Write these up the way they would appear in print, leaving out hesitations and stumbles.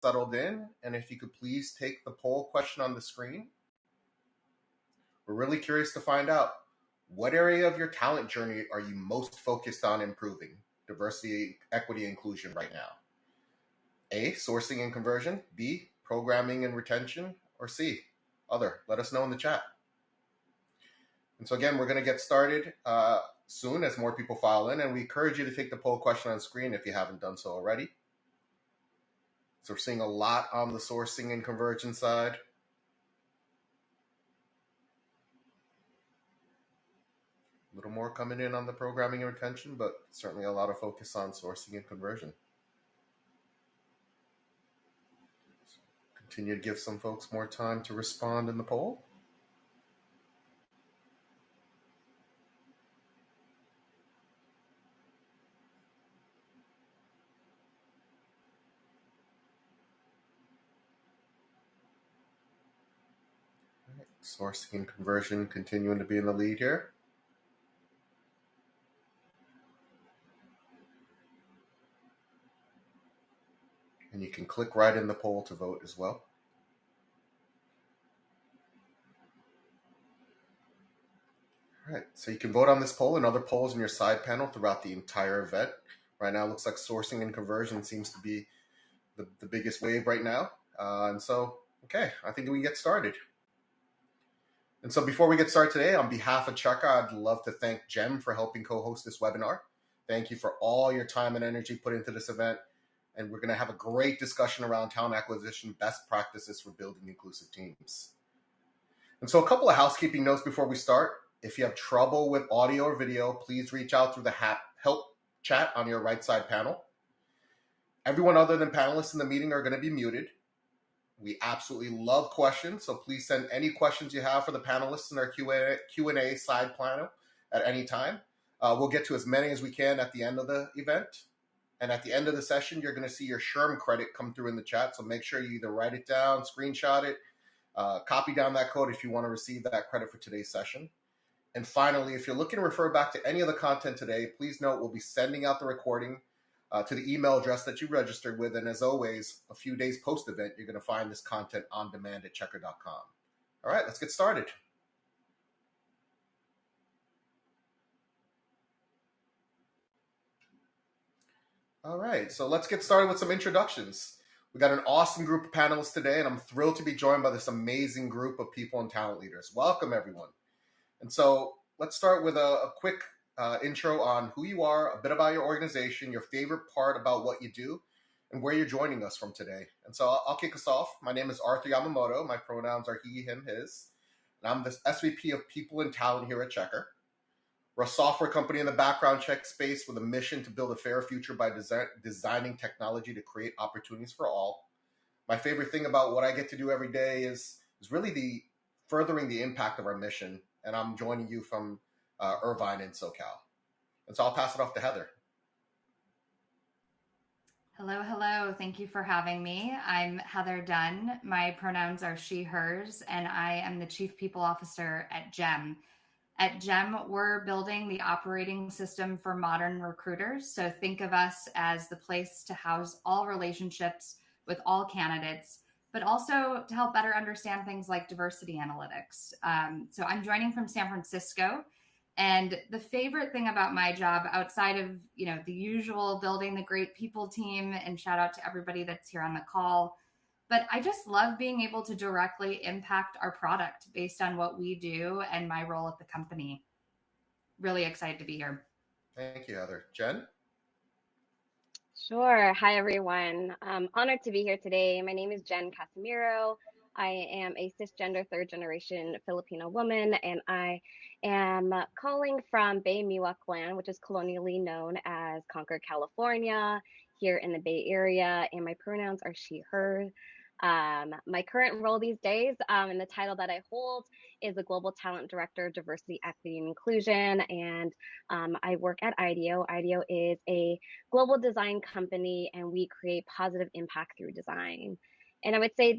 settled in, and if you could please take the poll question on the screen. We're really curious to find out, what area of your talent journey are you most focused on improving? Diversity, equity, inclusion right now. A, sourcing and conversion. B, programming and retention. Or C, other. Let us know in the chat. And so again, we're going to get started soon as more people file in, and we encourage you to take the poll question on screen if you haven't done so already. So we're seeing a lot on the sourcing and conversion side. A little more coming in on the programming and retention, but certainly a lot of focus on sourcing and conversion. So continue to give some folks more time to respond in the poll. Right. Sourcing and conversion continuing to be in the lead here. And you can click right in the poll to vote as well. All right, so you can vote on this poll and other polls in your side panel throughout the entire event. Right now, it looks like sourcing and conversion seems to be the biggest wave right now. And so, okay, I think we can get started. And so before we get started today, on behalf of Checkr, I'd love to thank Gem for helping co-host this webinar. Thank you for all your time and energy put into this event. And we're going to have a great discussion around talent acquisition best practices for building inclusive teams. And so a couple of housekeeping notes before we start. If you have trouble with audio or video, please reach out through the help chat on your right side panel. Everyone other than panelists in the meeting are going to be muted. We absolutely love questions, so please send any questions you have for the panelists in our Q&A side panel at any time. We'll get to as many as we can at the end of the event. And at the end of the session, you're going to see your SHRM credit come through in the chat, so make sure you either write it down, screenshot it, copy down that code if you want to receive that credit for today's session. And finally, if you're looking to refer back to any of the content today, please note we'll be sending out the recording to the email address that you registered with. And as always, a few days post-event, you're going to find this content on demand at checkr.com. All right, let's get started. All right, so let's get started with some introductions. We got an awesome group of panelists today, and I'm thrilled to be joined by this amazing group of people and talent leaders. Welcome, everyone. And so let's start with a quick intro on who you are, a bit about your organization, your favorite part about what you do, and where you're joining us from today. And so I'll kick us off. My name is Arthur Yamamoto. My pronouns are he, him, his. And I'm the SVP of People and Talent here at Checkr. We're a software company in the background check space with a mission to build a fair future by designing technology to create opportunities for all. My favorite thing about what I get to do every day is really the furthering the impact of our mission. And I'm joining you from Irvine in SoCal. And so I'll pass it off to Heather. Hello, hello. Thank you for having me. I'm Heather Dunn. My pronouns are she, hers, and I am the Chief People Officer at Gem. At Gem, we're building the operating system for modern recruiters. So think of us as the place to house all relationships with all candidates, but also to help better understand things like diversity analytics. So I'm joining from San Francisco. And the favorite thing about my job, outside of the usual building the great people team, and shout out to everybody that's here on the call, but I just love being able to directly impact our product based on what we do and my role at the company. Really excited to be here. Thank you, Heather. Jen? Sure. Hi, everyone. I'm honored to be here today. My name is Jen Casimiro. I am a cisgender third-generation Filipino woman, and I am calling from Bay Miwok land, which is colonially known as Concord, California, here in the Bay Area, and my pronouns are she, her. My current role these days, and the title that I hold, is a Global Talent Director, Diversity, Equity, and Inclusion, and I work at Ideo. Ideo is a global design company, and we create positive impact through design. And I would say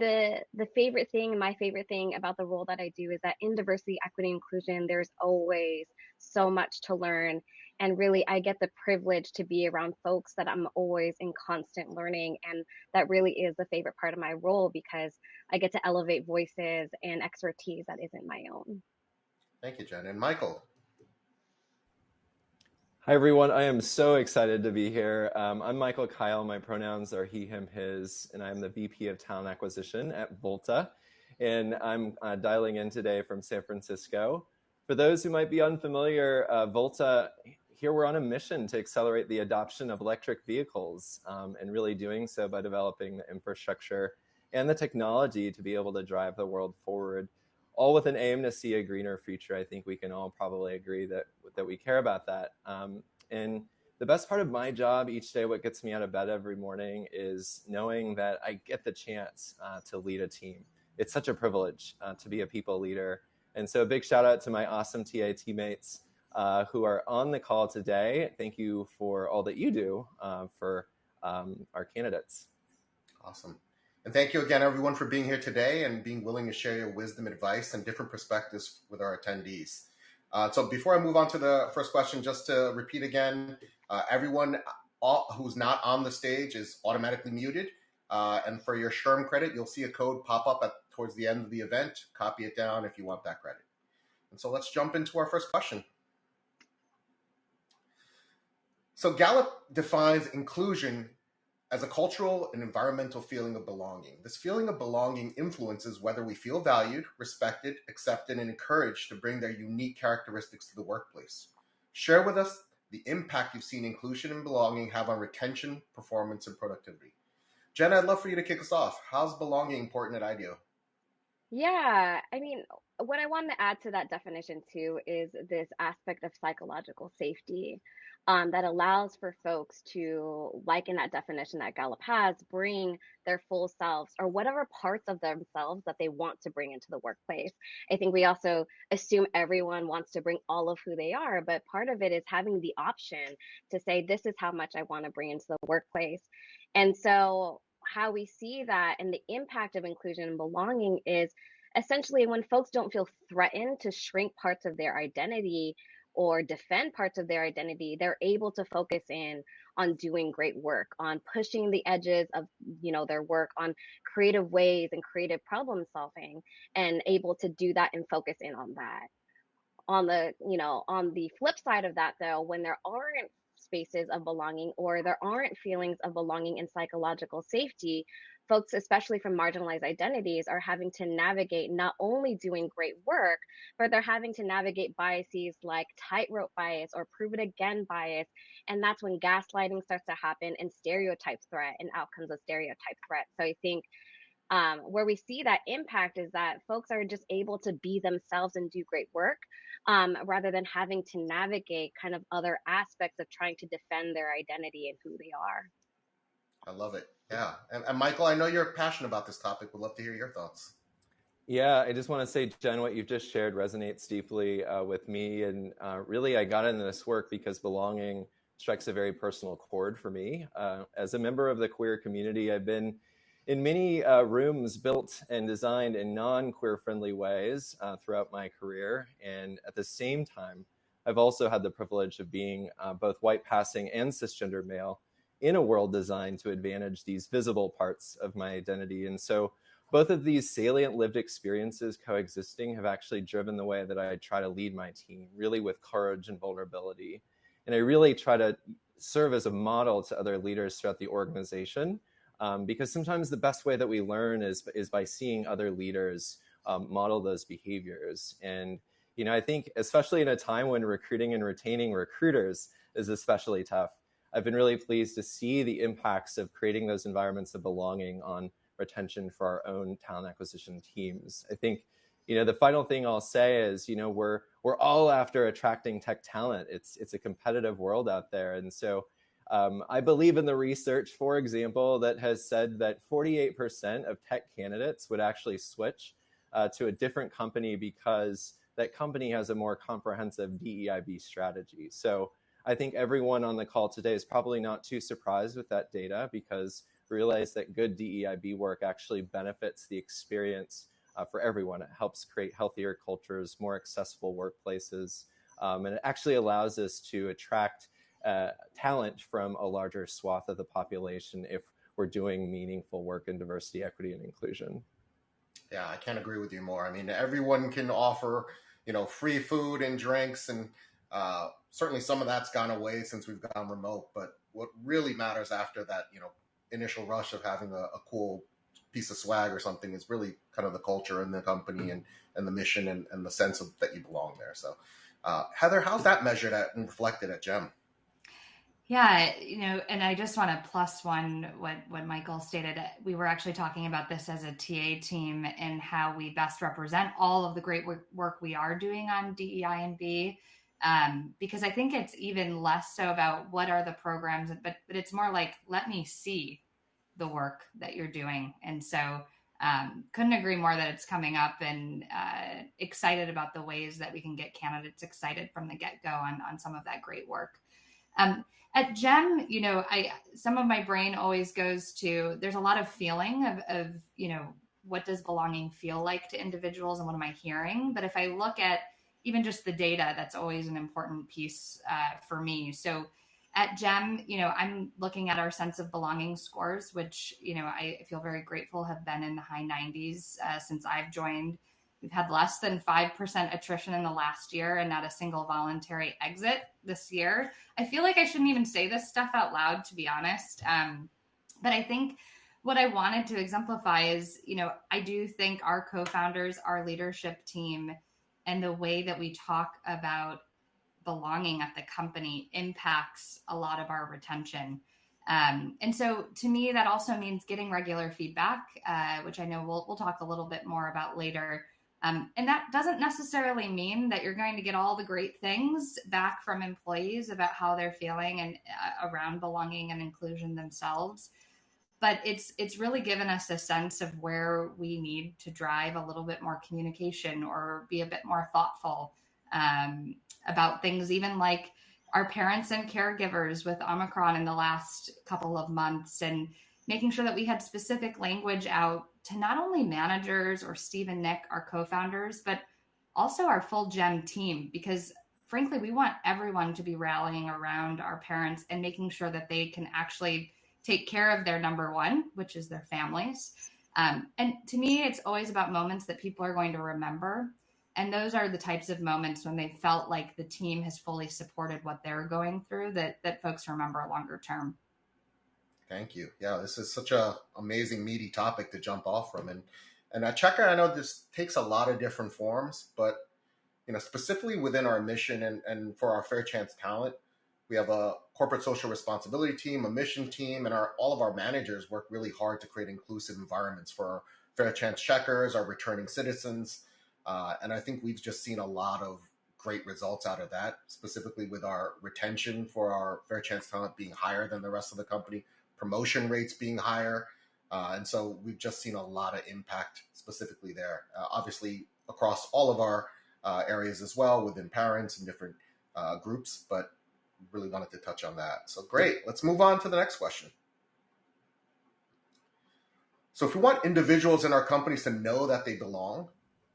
my favorite thing about the role that I do is that in diversity, equity, inclusion, there's always so much to learn. And really, I get the privilege to be around folks that I'm always in constant learning. And that really is the favorite part of my role, because I get to elevate voices and expertise that isn't my own. Thank you, Jen. And Michael. Hi, everyone. I am so excited to be here. I'm Michael Kyle. My pronouns are he, him, his, and I'm the VP of Talent Acquisition at Volta. And I'm dialing in today from San Francisco. For those who might be unfamiliar, Volta, here we're on a mission to accelerate the adoption of electric vehicles, and really doing so by developing the infrastructure and the technology to be able to drive the world forward, all with an aim to see a greener future. I think we can all probably agree that we care about that. And the best part of my job each day, what gets me out of bed every morning, is knowing that I get the chance to lead a team. It's such a privilege to be a people leader. And so a big shout out to my awesome TA teammates who are on the call today. Thank you for all that you do for our candidates. Awesome. And thank you again, everyone, for being here today and being willing to share your wisdom, advice, and different perspectives with our attendees. So before I move on to the first question, just to repeat again, everyone who's not on the stage is automatically muted. And for your SHRM credit, you'll see a code pop up towards the end of the event. Copy it down if you want that credit. And so let's jump into our first question. So Gallup defines inclusion as a cultural and environmental feeling of belonging. This feeling of belonging influences whether we feel valued, respected, accepted, and encouraged to bring their unique characteristics to the workplace. Share with us the impact you've seen inclusion and belonging have on retention, performance, and productivity. Jen, I'd love for you to kick us off. How's belonging important at Ideo? Yeah, I mean, what I want to add to that definition too is this aspect of psychological safety, that allows for folks to, like in that definition that Gallup has, bring their full selves or whatever parts of themselves that they want to bring into the workplace. I think we also assume everyone wants to bring all of who they are, but part of it is having the option to say, this is how much I want to bring into the workplace. And so how we see that and the impact of inclusion and belonging is essentially when folks don't feel threatened to shrink parts of their identity or defend parts of their identity, they're able to focus in on doing great work, on pushing the edges of, their work, on creative ways and creative problem solving, and able to do that and focus in on that. On the flip side of that, though, when there aren't spaces of belonging or there aren't feelings of belonging and psychological safety, folks, especially from marginalized identities, are having to navigate not only doing great work, but they're having to navigate biases like tightrope bias or prove it again bias. And that's when gaslighting starts to happen and stereotype threat and outcomes of stereotype threat. So I think where we see that impact is that folks are just able to be themselves and do great work, rather than having to navigate kind of other aspects of trying to defend their identity and who they are. I love it. Yeah. And Michael, I know you're passionate about this topic. Would love to hear your thoughts. Yeah, I just want to say, Jen, what you've just shared resonates deeply with me. And really, I got into this work because belonging strikes a very personal chord for me. As a member of the queer community, I've been in many rooms built and designed in non-queer friendly ways throughout my career. And at the same time, I've also had the privilege of being both white passing and cisgender male in a world designed to advantage these visible parts of my identity. And so both of these salient lived experiences coexisting have actually driven the way that I try to lead my team, really with courage and vulnerability. And I really try to serve as a model to other leaders throughout the organization, because sometimes the best way that we learn is by seeing other leaders model those behaviors. And, I think especially in a time when recruiting and retaining recruiters is especially tough, I've been really pleased to see the impacts of creating those environments of belonging on retention for our own talent acquisition teams. I think, the final thing I'll say is, we're all after attracting tech talent. It's a competitive world out there. And so I believe in the research, for example, that has said that 48% of tech candidates would actually switch to a different company because that company has a more comprehensive DEIB strategy. So I think everyone on the call today is probably not too surprised with that data, because realize that good DEIB work actually benefits the experience for everyone. It helps create healthier cultures, more accessible workplaces, And it actually allows us to attract talent from a larger swath of the population if we're doing meaningful work in diversity, equity, and inclusion. Yeah, I can't agree with you more. I mean, everyone can offer, free food and drinks, and certainly some of that's gone away since we've gone remote. But what really matters after that, initial rush of having a cool piece of swag or something is really kind of the culture in the company and the mission and the sense of that you belong there. So, Heather, how's that measured at and reflected at Gem? Yeah, and I just want to plus one what Michael stated. We were actually talking about this as a TA team and how we best represent all of the great work we are doing on DEI and B, because I think it's even less so about what are the programs, but it's more like, let me see the work that you're doing. And so couldn't agree more that it's coming up, and excited about the ways that we can get candidates excited from the get-go on some of that great work. At Gem, some of my brain always goes to, there's a lot of feeling of what does belonging feel like to individuals and what am I hearing? But if I look at even just the data, that's always an important piece for me. So at Gem, I'm looking at our sense of belonging scores, which, I feel very grateful have been in the high 90s since I've joined. We've had less than 5% attrition in the last year and not a single voluntary exit this year. I feel like I shouldn't even say this stuff out loud, to be honest. But I think what I wanted to exemplify is, I do think our co-founders, our leadership team, and the way that we talk about belonging at the company impacts a lot of our retention. And so to me, that also means getting regular feedback, which I know we'll talk a little bit more about later. And that doesn't necessarily mean that you're going to get all the great things back from employees about how they're feeling and around belonging and inclusion themselves. But it's really given us a sense of where we need to drive a little bit more communication or be a bit more thoughtful about things, even like our parents and caregivers with Omicron in the last couple of months, and making sure that we had specific language out to not only managers or Steve and Nick, our co-founders, but also our full Gem team, because frankly, we want everyone to be rallying around our parents and making sure that they can actually take care of their number one, which is their families. And to me, it's always about moments that people are going to remember. And those are the types of moments when they felt like the team has fully supported what they're going through that folks remember longer term. Thank you. Yeah, this is such a amazing, meaty topic to jump off from. And at Checkr, I know this takes a lot of different forms, but specifically within our mission and for our Fair Chance talent, we have a corporate social responsibility team, a mission team, and all of our managers work really hard to create inclusive environments for our Fair Chance checkers, our returning citizens. And I think we've just seen a lot of great results out of that, specifically with our retention for our Fair Chance talent being higher than the rest of the company, promotion rates being higher. And so we've just seen a lot of impact specifically there, obviously across all of our areas as well, within parents and different groups, but really wanted to touch on that. So great. Let's move on to the next question. So if we want individuals in our companies to know that they belong,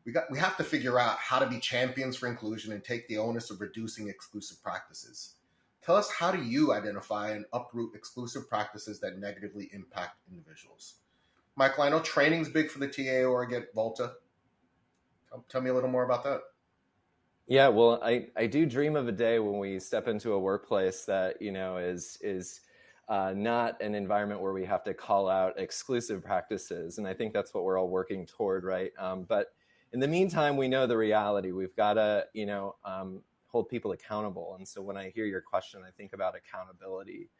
we have to figure out how to be champions for inclusion and take the onus of reducing exclusive practices. Tell us, how do you identify and uproot exclusive practices that negatively impact individuals? Michael, I know training's big for the TA org at Volta. Tell me a little more about that. Yeah, well, I do dream of a day when we step into a workplace that, is not an environment where we have to call out exclusive practices. And I think that's what we're all working toward, right? But in the meantime, we know the reality. We've got to, hold people accountable. And so when I hear your question, I think about accountability.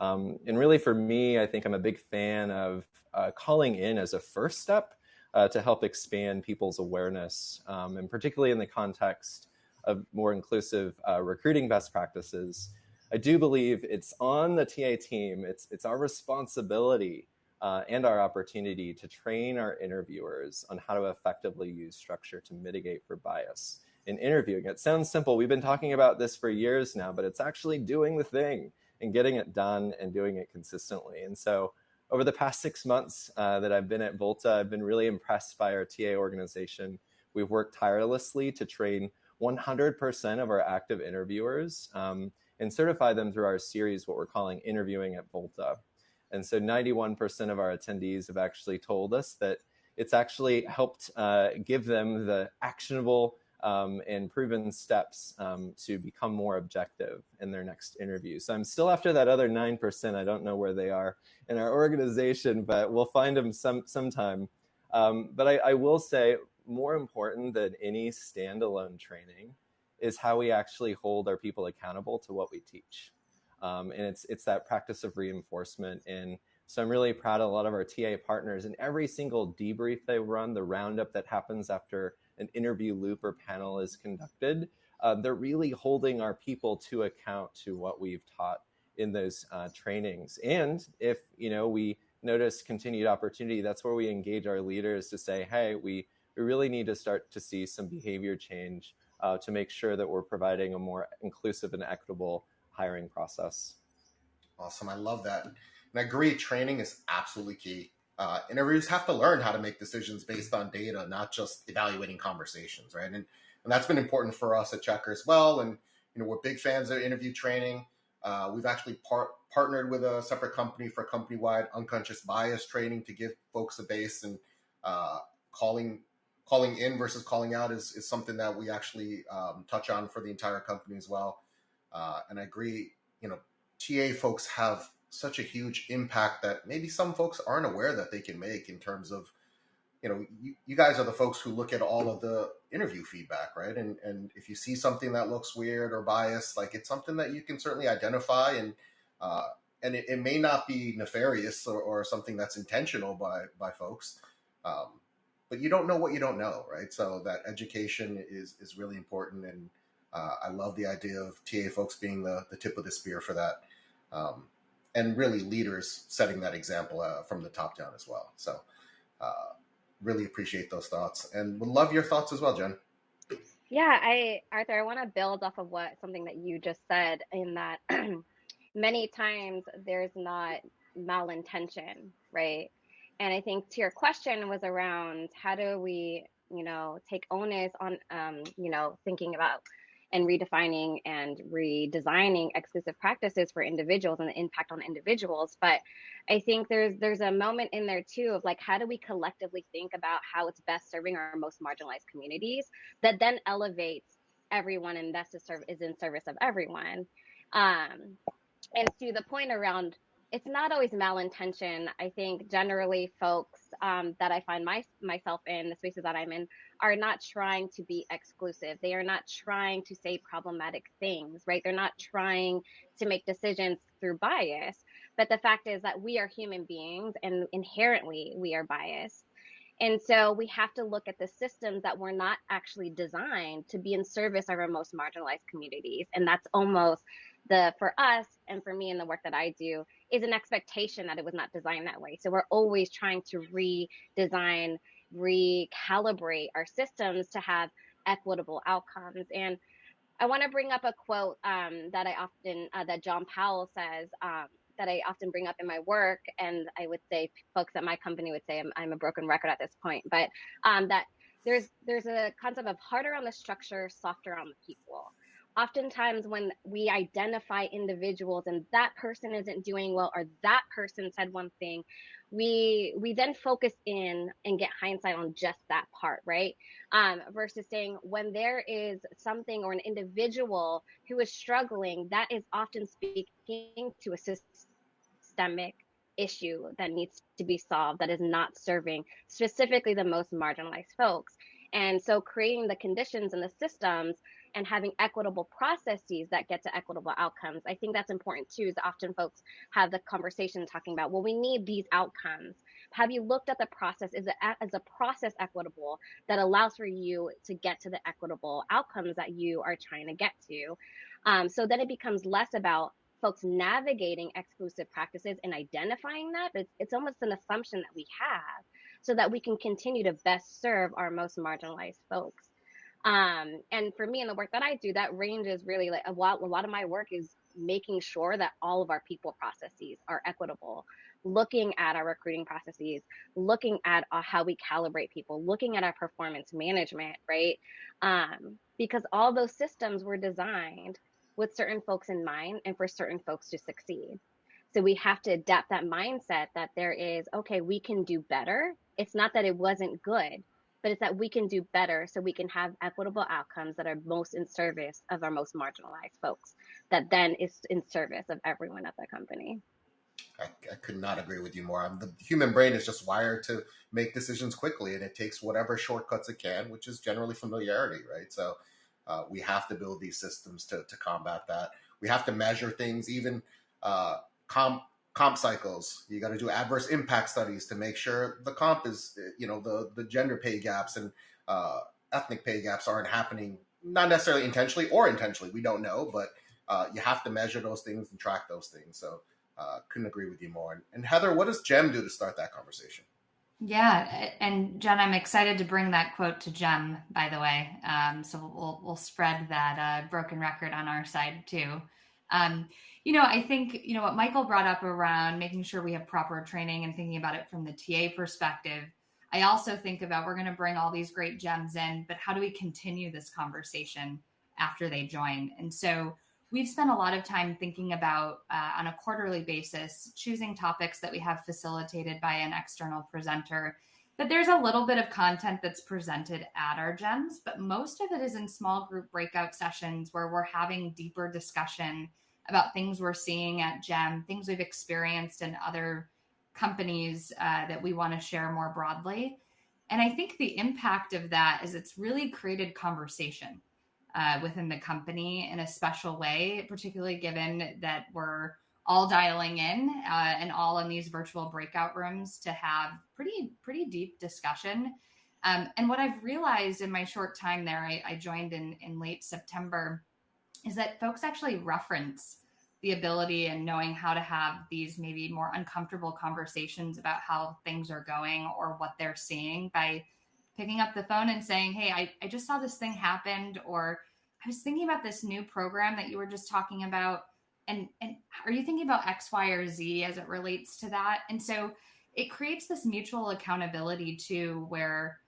And really for me, I think I'm a big fan of calling in as a first step to help expand people's awareness, and particularly in the context of more inclusive recruiting best practices. I do believe it's on the TA team. It's our responsibility and our opportunity to train our interviewers on how to effectively use structure to mitigate for bias in interviewing. It sounds simple. We've been talking about this for years now, but it's actually doing the thing and getting it done and doing it consistently. And so over the past 6 months that I've been at Volta, I've been really impressed by our TA organization. We've worked tirelessly to train 100% of our active interviewers and certify them through our series, what we're calling Interviewing at Volta. And so 91% of our attendees have actually told us that it's actually helped give them the actionable and proven steps to become more objective in their next interview. So I'm still after that other 9%. I don't know where they are in our organization, but we'll find them sometime. But I will say, more important than any standalone training is how we actually hold our people accountable to what we teach. And it's that practice of reinforcement. And so I'm really proud of a lot of our TA partners, and every single debrief they run, the roundup that happens after an interview loop or panel is conducted, they're really holding our people to account to what we've taught in those trainings. And if, we notice continued opportunity, that's where we engage our leaders to say, hey, we really need to start to see some behavior change to make sure that we're providing a more inclusive and equitable hiring process. Awesome. I love that. And I agree, training is absolutely key. Interviewers have to learn how to make decisions based on data, not just evaluating conversations, right? And that's been important for us at Checkr as well. And, we're big fans of interview training. We've actually partnered with a separate company for company-wide unconscious bias training to give folks a base, and calling in versus calling out is something that we actually touch on for the entire company as well. And I agree, TA folks have such a huge impact that maybe some folks aren't aware that they can make, in terms of, you guys are the folks who look at all of the interview feedback, right? And if you see something that looks weird or biased, like, it's something that you can certainly identify, and it may not be nefarious or something that's intentional by folks. But you don't know what you don't know, right? So that education is really important. And I love the idea of TA folks being the tip of the spear for that. And really leaders setting that example from the top down as well. So really appreciate those thoughts, and would love your thoughts as well, Jen. Yeah, Arthur, I want to build off of something that you just said, in that many times there's not malintention, right? And I think to your question was around, how do we, take onus on, thinking about and redefining and redesigning exclusive practices for individuals and the impact on individuals. But I think there's a moment in there too of, like, how do we collectively think about how it's best serving our most marginalized communities, that then elevates everyone, and that's is in service of everyone. And to the point around, it's not always malintention. I think generally folks that I find myself in the spaces that I'm in are not trying to be exclusive. They are not trying to say problematic things, right? They're not trying to make decisions through bias. But the fact is that we are human beings, and inherently we are biased. And so we have to look at the systems that were not actually designed to be in service of our most marginalized communities. And that's almost for us, and for me in the work that I do, is an expectation that it was not designed that way. So we're always trying to redesign, recalibrate our systems to have equitable outcomes. And I want to bring up a quote that I often, that John Powell says, that I often bring up in my work. And I would say folks at my company would say I'm a broken record at this point, but that there's a concept of harder on the structure, softer on the people. Oftentimes when we identify individuals and that person isn't doing well, or that person said one thing, we then focus in and get hindsight on just that part, right? Versus saying, when there is something or an individual who is struggling, that is often speaking to a systemic issue that needs to be solved, that is not serving specifically the most marginalized folks. And so creating the conditions and the systems and having equitable processes that get to equitable outcomes, I think that's important too. Is often folks have the conversation talking about, well, we need these outcomes. Have you looked at the process? Is a process equitable that allows for you to get to the equitable outcomes that you are trying to get to? So then it becomes less about folks navigating exclusive practices and identifying that, but it's almost an assumption that we have, so that we can continue to best serve our most marginalized folks. And for me in the work that I do, that range is really like a lot of my work is making sure that all of our people processes are equitable. looking at our recruiting processes, looking at how we calibrate people, looking at our performance management, right? Because all those systems were designed with certain folks in mind and for certain folks to succeed. So we have to adapt that mindset that there is, okay, we can do better. It's not that it wasn't good, but it's that we can do better so we can have equitable outcomes that are most in service of our most marginalized folks, that then is in service of everyone at the company. I could not agree with you more. The human brain is just wired to make decisions quickly, and it takes whatever shortcuts it can, which is generally familiarity, right? So we have to build these systems to combat that. We have to measure things, even comp cycles. You got to do adverse impact studies to make sure the comp is, the gender pay gaps and ethnic pay gaps aren't happening, not necessarily intentionally or intentionally. We don't know, but you have to measure those things and track those things. So couldn't agree with you more. And Heather, what does Gem do to start that conversation? Yeah, and Jen, I'm excited to bring that quote to Gem, by the way. So we'll spread that broken record on our side too. I think what Michael brought up around making sure we have proper training and thinking about it from the TA perspective. I also think about, we're going to bring all these great gems in, but how do we continue this conversation after they join? And so we've spent a lot of time thinking about, on a quarterly basis, choosing topics that we have facilitated by an external presenter. But there's a little bit of content that's presented at our gems, but most of it is in small group breakout sessions where we're having deeper discussion about things we're seeing at Gem, things we've experienced in other companies that we want to share more broadly. And I think the impact of that is it's really created conversation within the company in a special way, particularly given that we're all dialing in and all in these virtual breakout rooms to have pretty deep discussion. And what I've realized in my short time there, I joined in late September, is that folks actually reference the ability and knowing how to have these maybe more uncomfortable conversations about how things are going or what they're seeing by picking up the phone and saying, hey, I just saw this thing happened, or I was thinking about this new program that you were just talking about. And are you thinking about X, Y, or Z as it relates to that? And so it creates this mutual accountability too, where,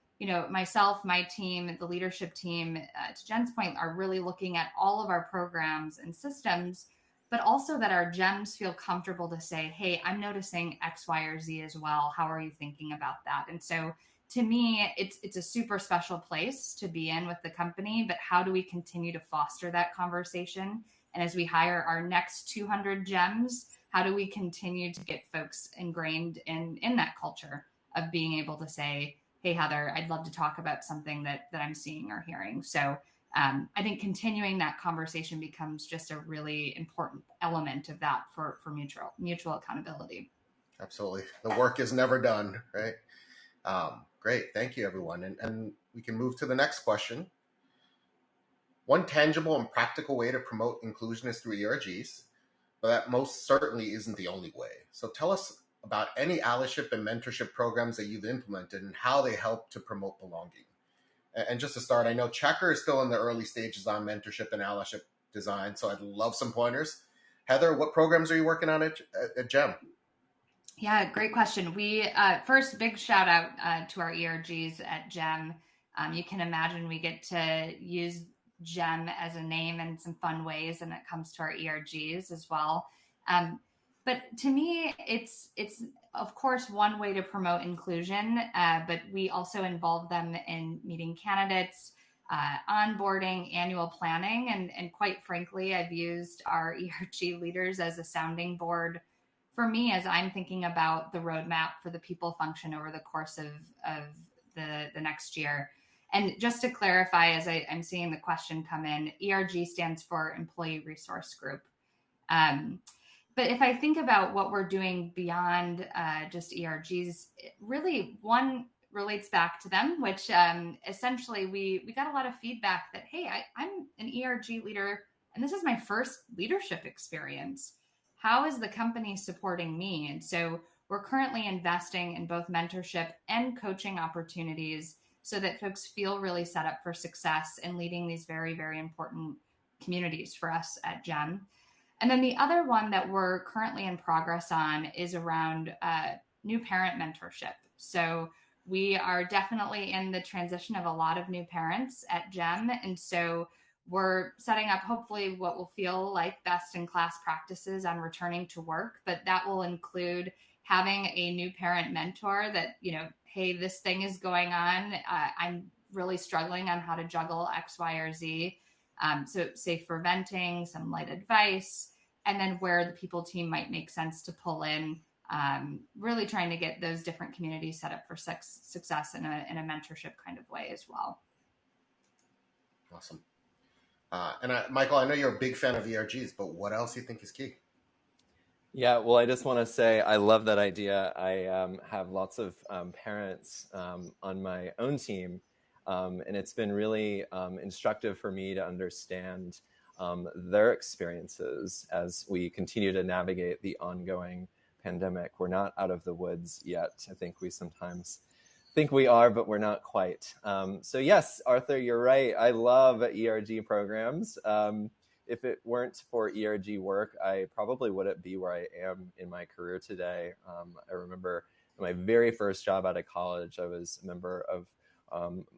myself, my team, the leadership team, to Jen's point, are really looking at all of our programs and systems, but also that our gems feel comfortable to say, hey, I'm noticing X, Y, or Z as well. How are you thinking about that? And so to me, it's a super special place to be in with the company, but how do we continue to foster that conversation? And as we hire our next 200 gems, how do we continue to get folks ingrained in that culture of being able to say, hey, Heather, I'd love to talk about something that I'm seeing or hearing. So I think continuing that conversation becomes just a really important element of that for mutual accountability. Absolutely. The work is never done, right? Great. Thank you, everyone. And we can move to the next question. One tangible and practical way to promote inclusion is through ERGs, but that most certainly isn't the only way. So tell us about any allyship and mentorship programs that you've implemented and how they help to promote belonging. And just to start, I know Checkr is still in the early stages on mentorship and allyship design, so I'd love some pointers. Heather, what programs are you working on at Gem? Yeah, great question. We first, big shout out to our ERGs at Gem. You can imagine we get to use Gem as a name in some fun ways, and it comes to our ERGs as well. But to me, it's of course one way to promote inclusion, but we also involve them in meeting candidates, onboarding, annual planning, and quite frankly, I've used our ERG leaders as a sounding board for me as I'm thinking about the roadmap for the people function over the course of the next year. And just to clarify, as I'm seeing the question come in, ERG stands for Employee Resource Group. But if I think about what we're doing beyond just ERGs, really one relates back to them, which essentially we got a lot of feedback that, hey, I'm an ERG leader, and this is my first leadership experience. How is the company supporting me? And so we're currently investing in both mentorship and coaching opportunities so that folks feel really set up for success in leading these very, very important communities for us at Gem. And then the other one that we're currently in progress on is around new parent mentorship. So we are definitely in the transition of a lot of new parents at GEM. And so we're setting up hopefully what will feel like best in class practices on returning to work, but that will include having a new parent mentor that, hey, this thing is going on. I'm really struggling on how to juggle X, Y, or Z. So safe for venting, some light advice, and then where the people team might make sense to pull in, really trying to get those different communities set up for success in a mentorship kind of way as well. Awesome. Michael, I know you're a big fan of ERGs, but what else do you think is key? Yeah, well, I just want to say I love that idea. I have lots of parents on my own team, and it's been really instructive for me to understand their experiences as we continue to navigate the ongoing pandemic. We're not out of the woods yet. I think we sometimes think we are, but we're not quite. So yes, Arthur, you're right. I love ERG programs. If it weren't for ERG work, I probably wouldn't be where I am in my career today. I remember my very first job out of college, I was a member of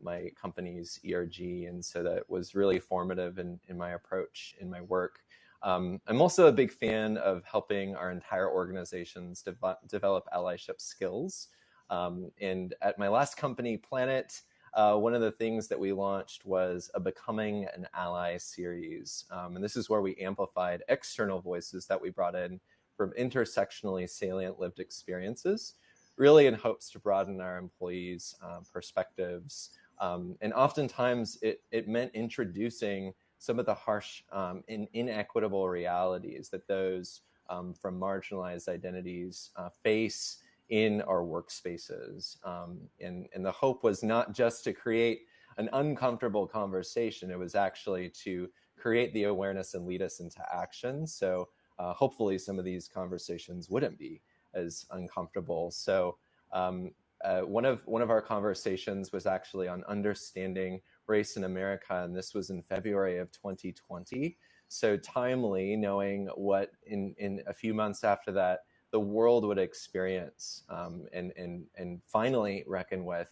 my company's ERG, and so that was really formative in my approach in my work. I'm also a big fan of helping our entire organizations develop allyship skills. And at my last company, Planet, one of the things that we launched was a Becoming an Ally series. And this is where we amplified external voices that we brought in from intersectionally salient lived experiences, really in hopes to broaden our employees' perspectives. And oftentimes it meant introducing some of the harsh and inequitable realities that those from marginalized identities face in our workspaces. And the hope was not just to create an uncomfortable conversation, it was actually to create the awareness and lead us into action. So hopefully some of these conversations wouldn't be as uncomfortable. So one of our conversations was actually on understanding race in America, and this was in February of 2020. So timely, knowing what in a few months after that, the world would experience and finally reckon with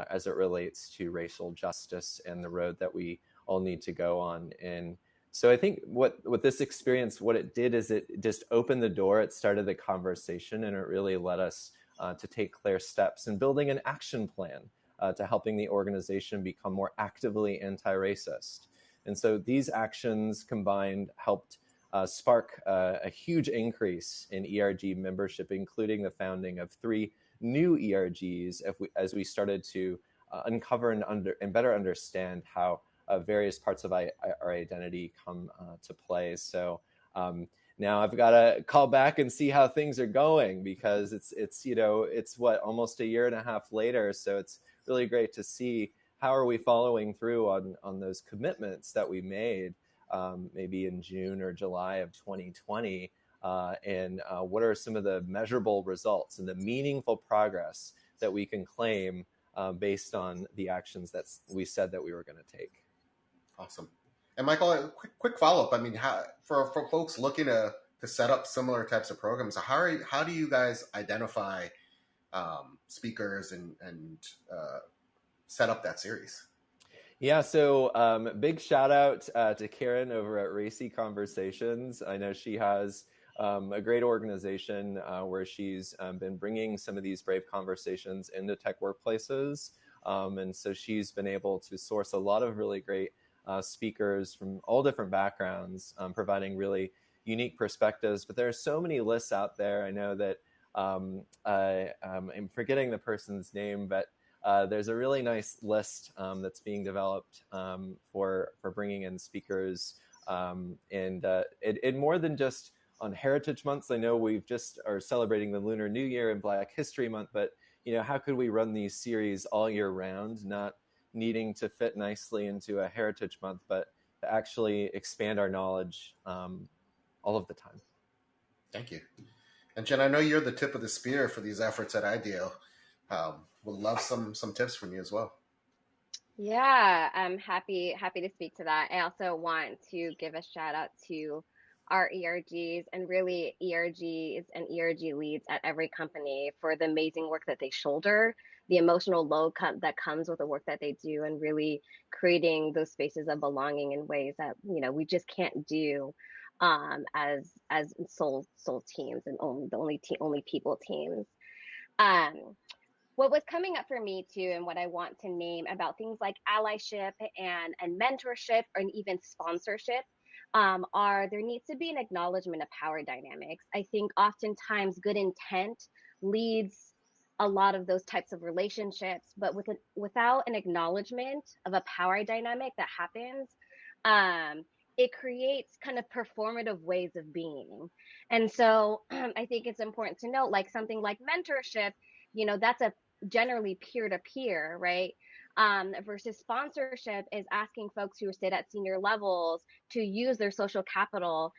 as it relates to racial justice and the road that we all need to go on. And so I think what this experience, what it did is it just opened the door, it started the conversation, and it really led us to take clear steps in building an action plan to helping the organization become more actively anti-racist. And so these actions combined helped spark a huge increase in ERG membership, including the founding of 3 new ERGs as we started to uncover and better understand how various parts of our identity come to play. So now I've got to call back and see how things are going, because it's what, almost a year and a half later. So it's really great to see how are we following through on those commitments that we made maybe in June or July of 2020, and what are some of the measurable results and the meaningful progress that we can claim based on the actions that we said that we were going to take. Awesome. And Michael, a quick follow-up. I mean, for folks looking to set up similar types of programs, how do you guys identify speakers and set up that series? Yeah, so big shout out to Karen over at Racy Conversations. I know she has a great organization where she's been bringing some of these brave conversations into tech workplaces. And so she's been able to source a lot of really great speakers from all different backgrounds, providing really unique perspectives. But there are so many lists out there. I know that I'm forgetting the person's name, but there's a really nice list that's being developed for bringing in speakers, and more than just on Heritage Months. I know we've just are celebrating the Lunar New Year and Black History Month, but how could we run these series all year round, not needing to fit nicely into a Heritage Month, but to actually expand our knowledge all of the time. Thank you. And Jen, I know you're the tip of the spear for these efforts at Ideo. Would love some tips from you as well. Yeah, I'm happy to speak to that. I also want to give a shout out to our ERGs and really ERGs and ERG leads at every company for the amazing work that they shoulder, the emotional load that comes with the work that they do, and really creating those spaces of belonging in ways that, you know, we just can't do as soul teams and only people teams. What was coming up for me too, and what I want to name about things like allyship and mentorship and even sponsorship, are there needs to be an acknowledgement of power dynamics. I think oftentimes good intent leads a lot of those types of relationships, but without an acknowledgement of a power dynamic that happens, um, it creates kind of performative ways of being. And so I think it's important to note, like something like mentorship, you know, that's a generally peer to peer, right? Versus sponsorship is asking folks who sit at senior levels to use their social capital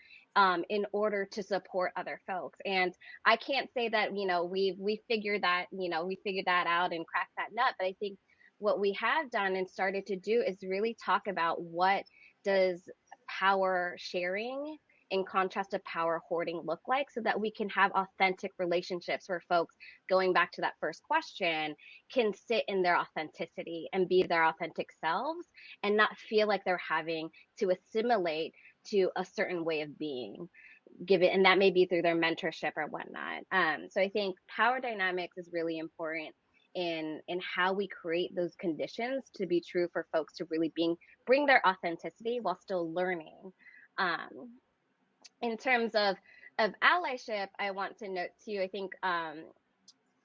in order to support other folks. And I can't say that, you know, we figured that, you know, we figured that out and cracked that nut, but I think what we have done and started to do is really talk about what does power sharing in contrast to power hoarding look like, so that we can have authentic relationships where folks, going back to that first question, can sit in their authenticity and be their authentic selves and not feel like they're having to assimilate to a certain way of being given, and that may be through their mentorship or whatnot. So I think power dynamics is really important in how we create those conditions to be true for folks to really bring their authenticity while still learning. um, in terms of allyship, I want to note too, I think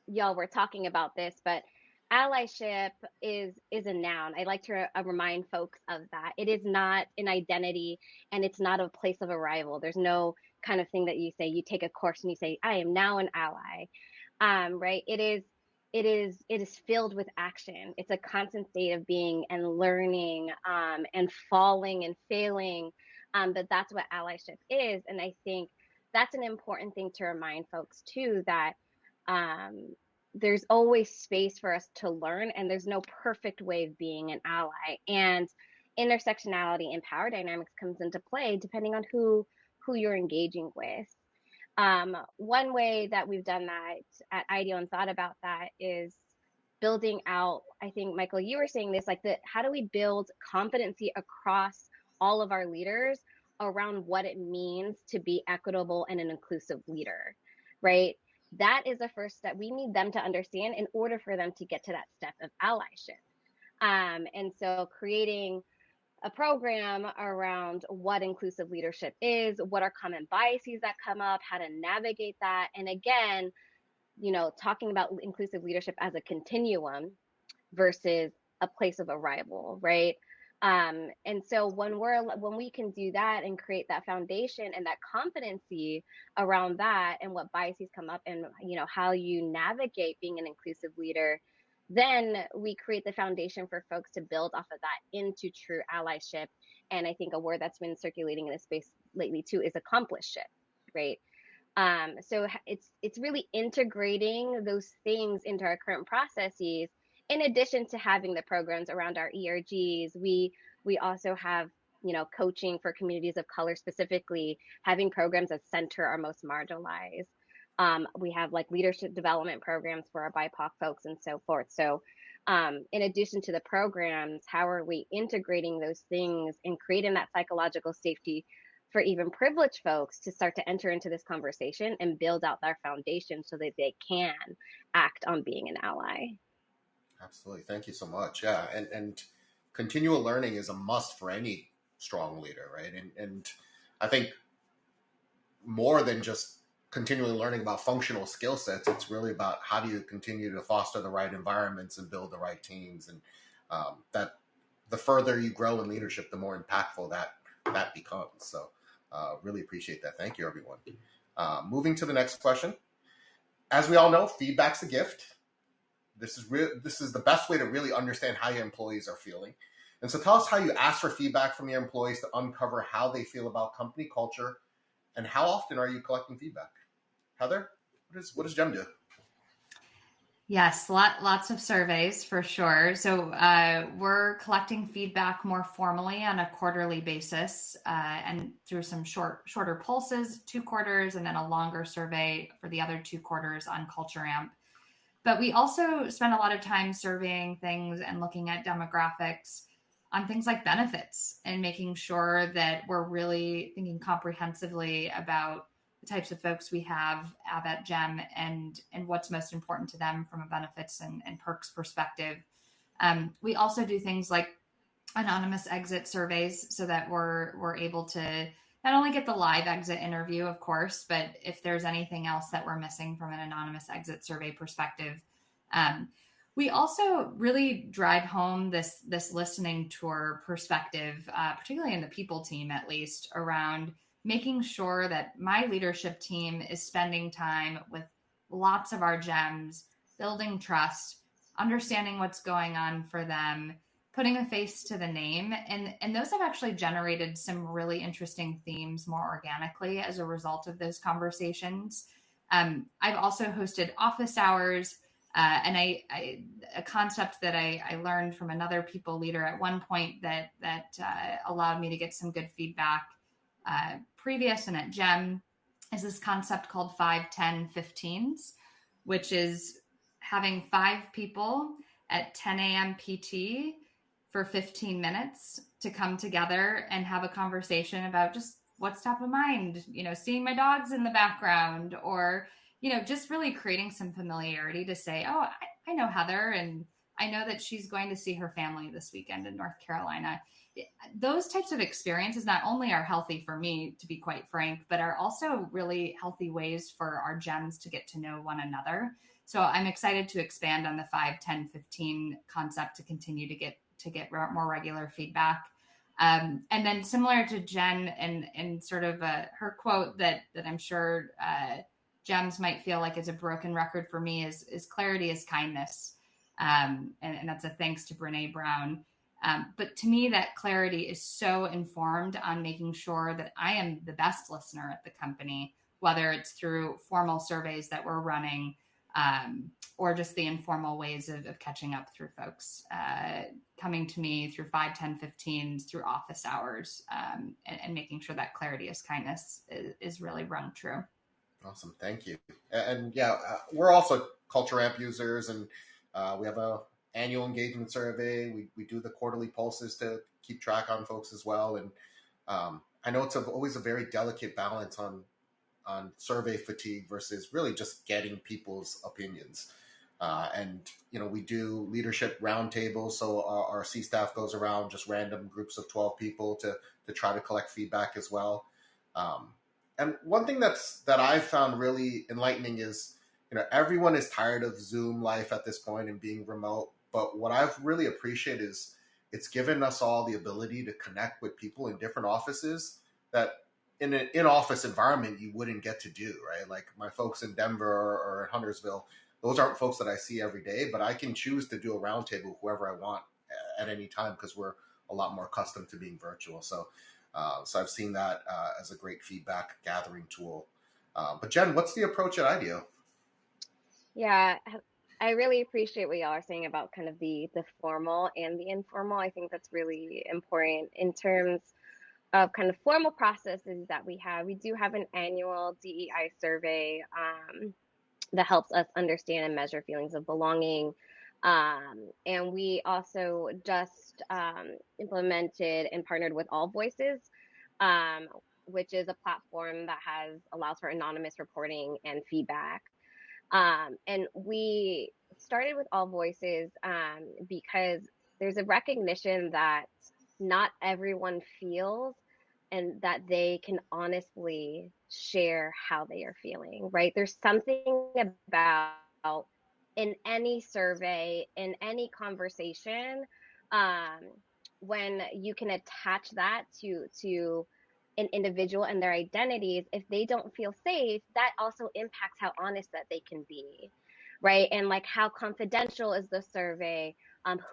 y'all were talking about this, but allyship is a noun. I like to remind folks of that. It is not an identity, and it's not a place of arrival. There's no kind of thing that you say, you take a course and you say, I am now an ally. Right? It is filled with action. It's a constant state of being and learning, and falling and failing. But that's what allyship is. And I think that's an important thing to remind folks too, that um, there's always space for us to learn, and there's no perfect way of being an ally. And intersectionality and power dynamics comes into play depending on who you're engaging with. One way that we've done that at Ideo and thought about that is building out, I think, Michael, you were saying this, like, how do we build competency across all of our leaders around what it means to be equitable and an inclusive leader, right? That is the first step. We need them to understand in order for them to get to that step of allyship. And so creating a program around what inclusive leadership is, what are common biases that come up, how to navigate that. And again, you know, talking about inclusive leadership as a continuum versus a place of arrival, right? And so when we can do that and create that foundation and that competency around that and what biases come up and, you know, how you navigate being an inclusive leader, then we create the foundation for folks to build off of that into true allyship. And I think a word that's been circulating in this space lately too is accomplishship, right? So it's really integrating those things into our current processes. In addition to having the programs around our ERGs, we also have, you know, coaching for communities of color, specifically having programs that center our most marginalized. We have like leadership development programs for our BIPOC folks and so forth. So in addition to the programs, how are we integrating those things and creating that psychological safety for even privileged folks to start to enter into this conversation and build out their foundation so that they can act on being an ally? Absolutely. Thank you so much. Yeah. And continual learning is a must for any strong leader, right? And I think more than just continually learning about functional skill sets, it's really about how do you continue to foster the right environments and build the right teams. And that the further you grow in leadership, the more impactful that becomes. So really appreciate that. Thank you, everyone. Moving to the next question. As we all know, feedback's a gift. This is the best way to really understand how your employees are feeling. And so tell us how you ask for feedback from your employees to uncover how they feel about company culture, and how often are you collecting feedback? Heather, what does Gem do? Yes, lots of surveys for sure. So we're collecting feedback more formally on a quarterly basis, and through some shorter pulses, 2 quarters, and then a longer survey for the other 2 quarters on Culture Amp. But we also spend a lot of time surveying things and looking at demographics on things like benefits and making sure that we're really thinking comprehensively about the types of folks we have at Gem and what's most important to them from a benefits and perks perspective. We also do things like anonymous exit surveys so that we're able to not only get the live exit interview, of course, but if there's anything else that we're missing from an anonymous exit survey perspective. We also really drive home this listening tour perspective, particularly in the people team, at least, around making sure that my leadership team is spending time with lots of our gems, building trust, understanding what's going on for them, putting a face to the name. And those have actually generated some really interesting themes more organically as a result of those conversations. I've also hosted office hours, and a concept that I learned from another people leader at one point that allowed me to get some good feedback previous and at Gem is this concept called 5, 10, 15s, which is having 5 people at 10 a.m. PT for 15 minutes to come together and have a conversation about just what's top of mind, seeing my dogs in the background, or, just really creating some familiarity to say, oh, I know Heather, and I know that she's going to see her family this weekend in North Carolina. Those types of experiences not only are healthy for me, to be quite frank, but are also really healthy ways for our gems to get to know one another. So I'm excited to expand on the 5, 10, 15 concept to continue to get more regular feedback. And then similar to Jen and sort of her quote that I'm sure gems might feel like is a broken record for me is clarity is kindness. And that's a thanks to Brene Brown. But to me, that clarity is so informed on making sure that I am the best listener at the company, whether it's through formal surveys that we're running, or just the informal ways of catching up through folks coming to me through 5, 10, 15s, through office hours, and making sure that clarity is kindness is really rung true. Awesome. Thank you. And yeah, we're also Culture Amp users, and we have a annual engagement survey. We do the quarterly pulses to keep track on folks as well. And I know it's always a very delicate balance on survey fatigue versus really just getting people's opinions. And we do leadership roundtables, so our C staff goes around just random groups of 12 people to try to collect feedback as well. And one thing that I've found really enlightening is, everyone is tired of Zoom life at this point and being remote. But what I've really appreciated is it's given us all the ability to connect with people in different offices that in an in-office environment you wouldn't get to do, right? Like my folks in Denver or Huntersville, those aren't folks that I see every day, but I can choose to do a roundtable with whoever I want at any time because we're a lot more accustomed to being virtual. So I've seen that as a great feedback gathering tool. But Jen, what's the approach at Ideo? Yeah, I really appreciate what y'all are saying about kind of the formal and the informal. I think that's really important in terms of kind of formal processes that we have. We do have an annual DEI survey that helps us understand and measure feelings of belonging. And we also just implemented and partnered with All Voices, which is a platform that allows for anonymous reporting and feedback. And we started with All Voices because there's a recognition that not everyone feels and that they can honestly share how they are feeling, right? There's something about in any survey, in any conversation, when you can attach that to an individual and their identities, if they don't feel safe, that also impacts how honest that they can be, right? And like how confidential is the survey,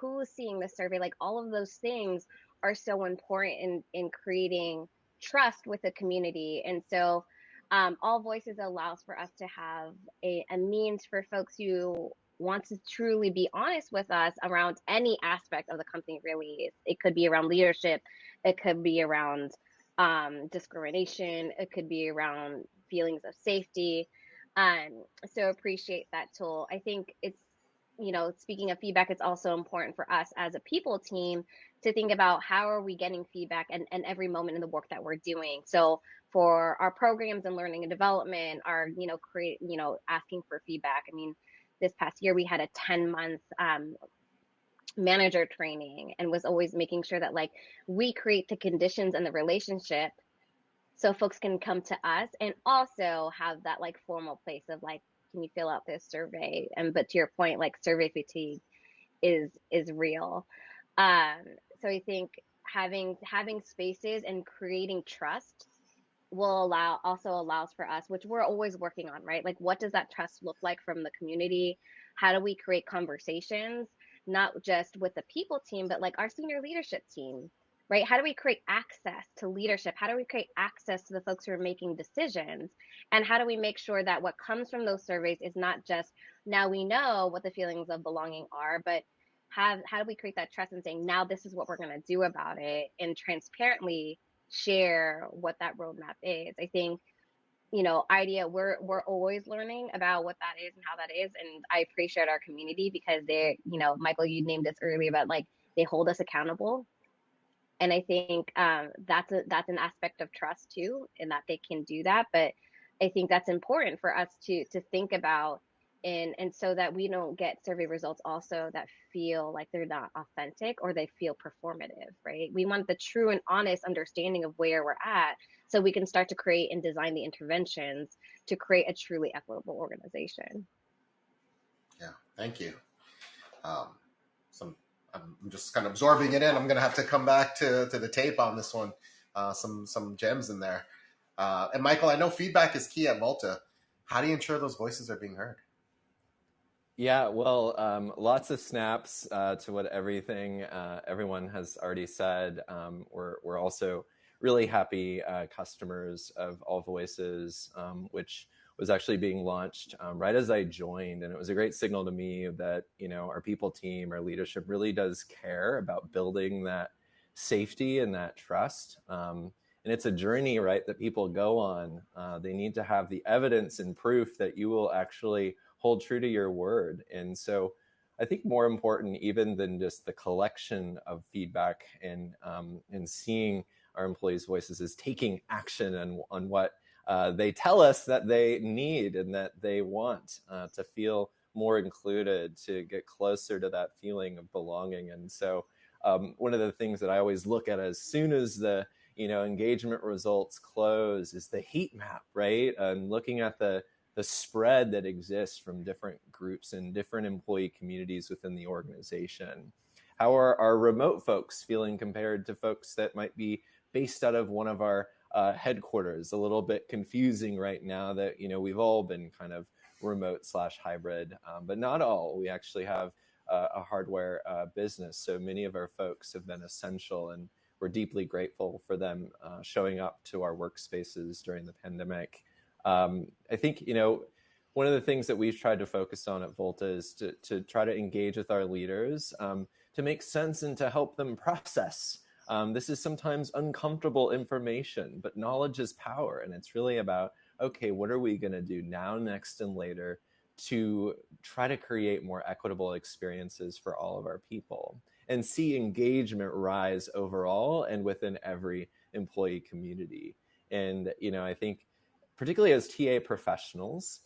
who's seeing the survey, like all of those things are so important in creating trust with the community. And so All Voices allows for us to have a means for folks who wants to truly be honest with us around any aspect of the company. Really, it could be around leadership, it could be around discrimination, it could be around feelings of safety. So appreciate that tool. I think it's, speaking of feedback, it's also important for us as a people team to think about how are we getting feedback and every moment in the work that we're doing. So for our programs and learning and development are, asking for feedback. I mean, this past year we had a 10-month manager training, and was always making sure that like we create the conditions and the relationship so folks can come to us, and also have that like formal place of like, can you fill out this survey? And but to your point, like survey fatigue is real. Um, so I think having spaces and creating trust will allows for us, which we're always working on, right? Like, what does that trust look like from the community? How do we create conversations, not just with the people team, but like our senior leadership team, right? How do we create access to leadership? How do we create access to the folks who are making decisions? And how do we make sure that what comes from those surveys is not just, now we know what the feelings of belonging are, but how do we create that trust and saying, now this is what we're going to do about it, and transparently share what that roadmap is. I think, Ideo, we're always learning about what that is and how that is. And I appreciate our community because they, Michael, you named this earlier, but like they hold us accountable. And I think that's an aspect of trust too, in that they can do that. But I think that's important for us to think about, and so that we don't get survey results also that feel like they're not authentic or they feel performative, right? We want the true and honest understanding of where we're at, so we can start to create and design the interventions to create a truly equitable organization. Yeah, thank you. Some I'm just kind of absorbing it in. I'm going to have to come back to the tape on this one. Some gems in there. And Michael, I know feedback is key at Volta. How do you ensure those voices are being heard? Yeah, well, lots of snaps to what everyone has already said. We're also really happy customers of All Voices, which was actually being launched right as I joined, and it was a great signal to me that our people team, our leadership really does care about building that safety and that trust. And it's a journey, right, that people go on. They need to have the evidence and proof that you will actually hold true to your word. And so I think more important even than just the collection of feedback and seeing our employees' voices is taking action on what they tell us that they need and that they want to feel more included, to get closer to that feeling of belonging. And so one of the things that I always look at as soon as the engagement results close is the heat map, right? And looking at the spread that exists from different groups and different employee communities within the organization. How are our remote folks feeling compared to folks that might be based out of one of our headquarters? A little bit confusing right now that, we've all been kind of remote/hybrid, but not all. We actually have a hardware business. So many of our folks have been essential, and we're deeply grateful for them showing up to our workspaces during the pandemic. I think, one of the things that we've tried to focus on at Volta is to try to engage with our leaders to make sense and to help them process. This is sometimes uncomfortable information, but knowledge is power. And it's really about, okay, what are we going to do now, next, and later to try to create more equitable experiences for all of our people and see engagement rise overall and within every employee community. And, I think particularly as TA professionals,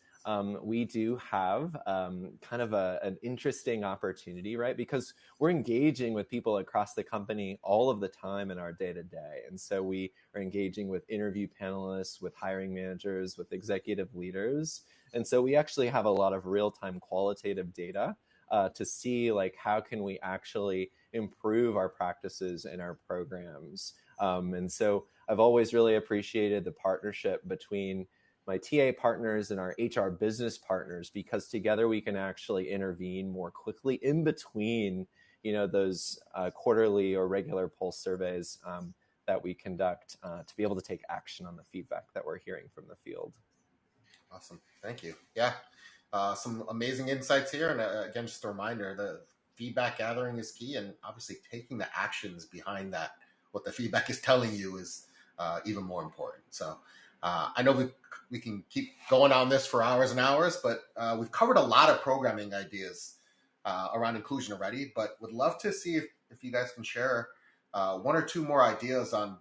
we do have kind of an interesting opportunity, right? Because we're engaging with people across the company all of the time in our day-to-day. And so we are engaging with interview panelists, with hiring managers, with executive leaders. And so we actually have a lot of real-time qualitative data to see like how can we actually improve our practices and our programs. And so I've always really appreciated the partnership between my TA partners and our HR business partners, because together we can actually intervene more quickly in between, those quarterly or regular pulse surveys that we conduct to be able to take action on the feedback that we're hearing from the field. Awesome. Thank you. Yeah. Some amazing insights here. And again, just a reminder, the feedback gathering is key, and obviously taking the actions behind that, what the feedback is telling you, is even more important. So I know we can keep going on this for hours and hours, but we've covered a lot of programming ideas around inclusion already, but would love to see if you guys can share one or two more ideas on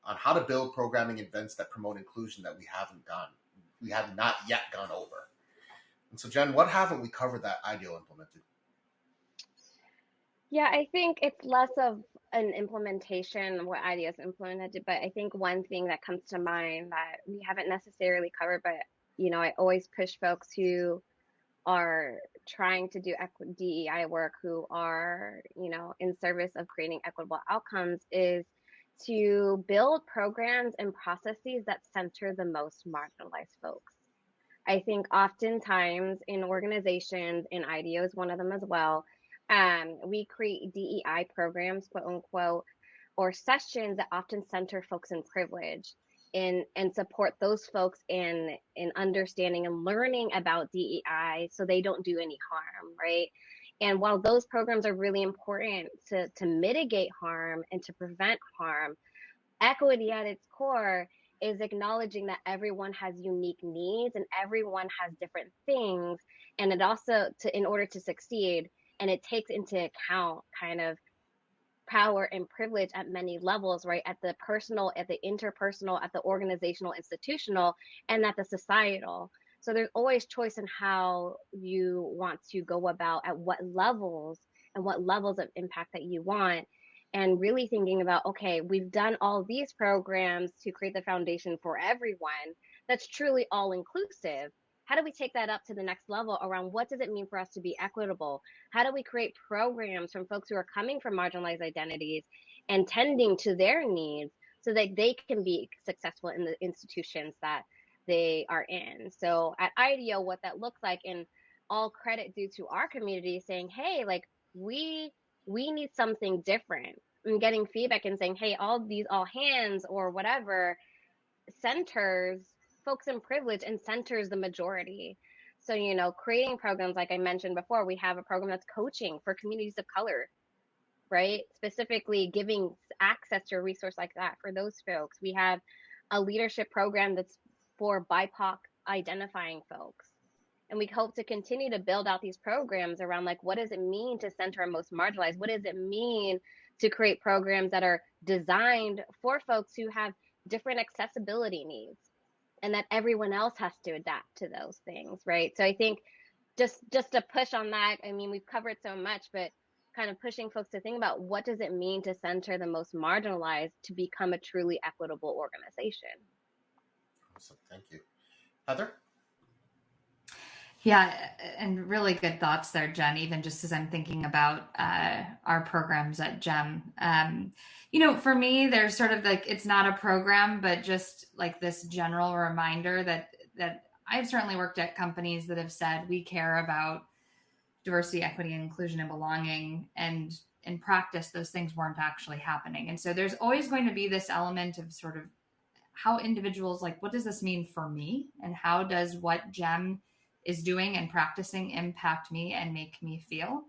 how to build programming events that promote inclusion that we have not yet gone over. And so, Jen, what haven't we covered that Ideo implemented? Yeah, I think it's less of an implementation, what Ideo is implemented, but I think one thing that comes to mind that we haven't necessarily covered, but I always push folks who are trying to do DEI work, who are, in service of creating equitable outcomes, is to build programs and processes that center the most marginalized folks. I think oftentimes in organizations, and Ideo is one of them as well, we create DEI programs, quote unquote, or sessions that often center folks in privilege and support those folks in understanding and learning about DEI so they don't do any harm, right? And while those programs are really important to mitigate harm and to prevent harm, equity at its core is acknowledging that everyone has unique needs and everyone has different things. And it also, in order to succeed, and it takes into account kind of power and privilege at many levels, right? At the personal, at the interpersonal, at the organizational, institutional, and at the societal. So there's always choice in how you want to go about, at what levels and what levels of impact that you want. And really thinking about, okay, we've done all these programs to create the foundation for everyone that's truly all inclusive. How do we take that up to the next level around what does it mean for us to be equitable? How do we create programs from folks who are coming from marginalized identities and tending to their needs so that they can be successful in the institutions that they are in? So at Ideo, what that looks like, and all credit due to our community saying, hey, like we need something different, and getting feedback and saying, hey, all hands or whatever centers folks in privilege and centers the majority. So, creating programs, like I mentioned before, we have a program that's coaching for communities of color, right? Specifically giving access to a resource like that for those folks. We have a leadership program that's for BIPOC identifying folks. And we hope to continue to build out these programs around, like, what does it mean to center our most marginalized? What does it mean to create programs that are designed for folks who have different accessibility needs, and that everyone else has to adapt to those things, right? So I think just to push on that, I mean, we've covered so much, but kind of pushing folks to think about what does it mean to center the most marginalized to become a truly equitable organization. Awesome. Thank you. Heather? Yeah, and really good thoughts there, Jen, even just as I'm thinking about our programs at Gem. For me, there's sort of like, it's not a program, but just like this general reminder that I've certainly worked at companies that have said we care about diversity, equity, inclusion, and belonging, and in practice, those things weren't actually happening. And so there's always going to be this element of sort of how individuals, like, what does this mean for me? And how does what Gem is doing and practicing impact me and make me feel?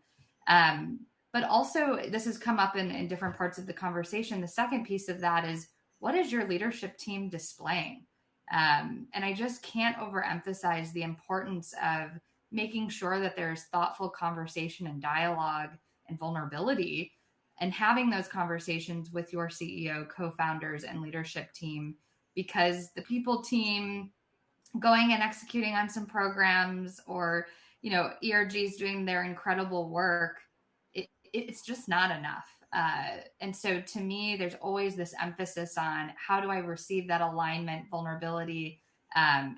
But also, this has come up in different parts of the conversation. The second piece of that is, what is your leadership team displaying? And I just can't overemphasize the importance of making sure that there's thoughtful conversation and dialogue and vulnerability, and having those conversations with your CEO, co-founders, and leadership team, because the people team going and executing on some programs, or ERGs doing their incredible work, it's just not enough. And so to me, there's always this emphasis on how do I receive that alignment, vulnerability, and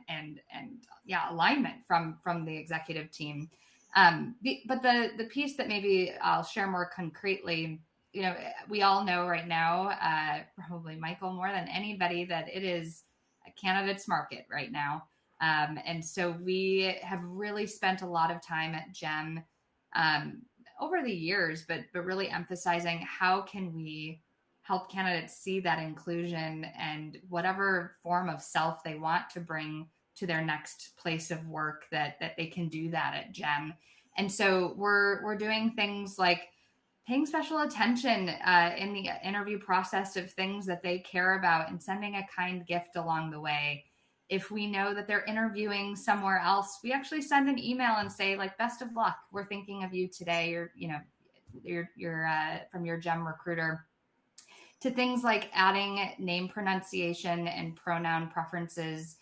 alignment from the executive team. But the piece that maybe I'll share more concretely, we all know right now, probably Michael more than anybody, that it is a candidates market right now. And so we have really spent a lot of time at Gem over the years, but really emphasizing how can we help candidates see that inclusion and whatever form of self they want to bring to their next place of work, that they can do that at Gem. And so we're doing things like paying special attention in the interview process of things that they care about, and sending a kind gift along the way. If we know that they're interviewing somewhere else, we actually send an email and say, like, best of luck. We're thinking of you today. Or, you're from your Gem recruiter. To things like adding name pronunciation and pronoun preferences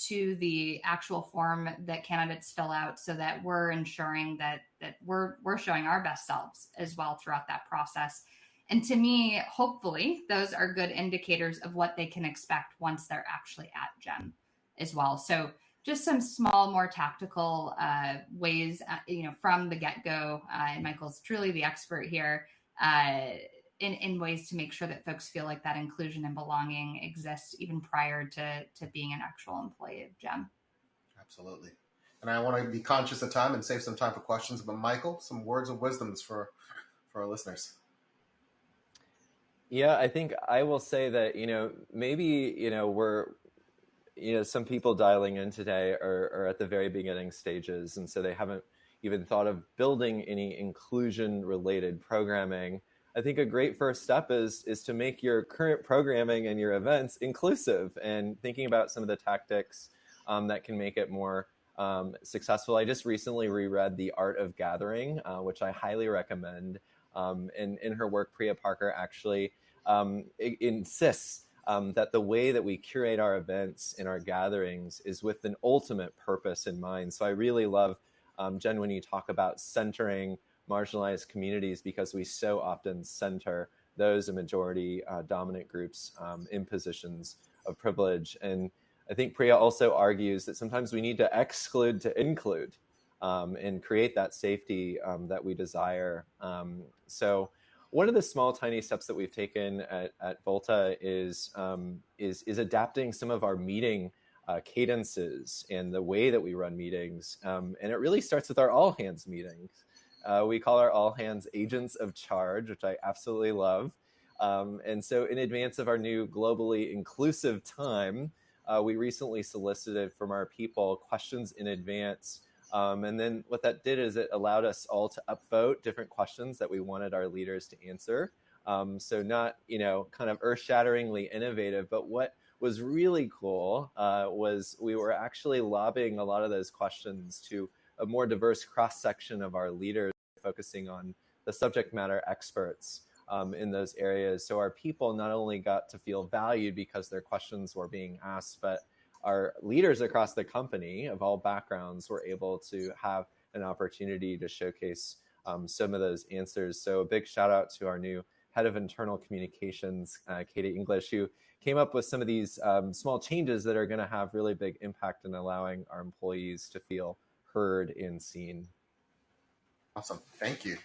to the actual form that candidates fill out, so that we're ensuring that we're showing our best selves as well throughout that process. And to me, hopefully, those are good indicators of what they can expect once they're actually at Gem as well. So just some small, more tactical ways, from the get-go, and Michael's truly the expert here, in ways to make sure that folks feel like that inclusion and belonging exists even prior to being an actual employee of Gem. Absolutely. And I want to be conscious of time and save some time for questions. But Michael, some words of wisdoms for our listeners. Yeah, I think I will say that, maybe, we're, some people dialing in today are at the very beginning stages. And so they haven't even thought of building any inclusion related programming. I think a great first step is to make your current programming and your events inclusive, and thinking about some of the tactics that can make it more successful. I just recently reread The Art of Gathering, which I highly recommend. In her work, Priya Parker actually insists that the way that we curate our events and our gatherings is with an ultimate purpose in mind. So I really love, Jen, when you talk about centering marginalized communities, because we so often center those in majority dominant groups in positions of privilege. And I think Priya also argues that sometimes we need to exclude to include, and create that safety that we desire. So one of the small, tiny steps that we've taken at Volta is adapting some of our meeting cadences and the way that we run meetings. And it really starts with our all hands meetings. We call our all hands agents of charge, which I absolutely love. And so in advance of our new globally inclusive time, we recently solicited from our people questions in advance. And then what that did is it allowed us all to upvote different questions that we wanted our leaders to answer. So not, kind of earth-shatteringly innovative, but what was really cool was we were actually lobbying a lot of those questions to a more diverse cross-section of our leaders, focusing on the subject matter experts in those areas. So our people not only got to feel valued because their questions were being asked, but our leaders across the company of all backgrounds were able to have an opportunity to showcase some of those answers. So a big shout out to our new head of internal communications, Katie English, who came up with some of these small changes that are going to have really big impact in allowing our employees to feel heard and seen. Awesome. Thank you.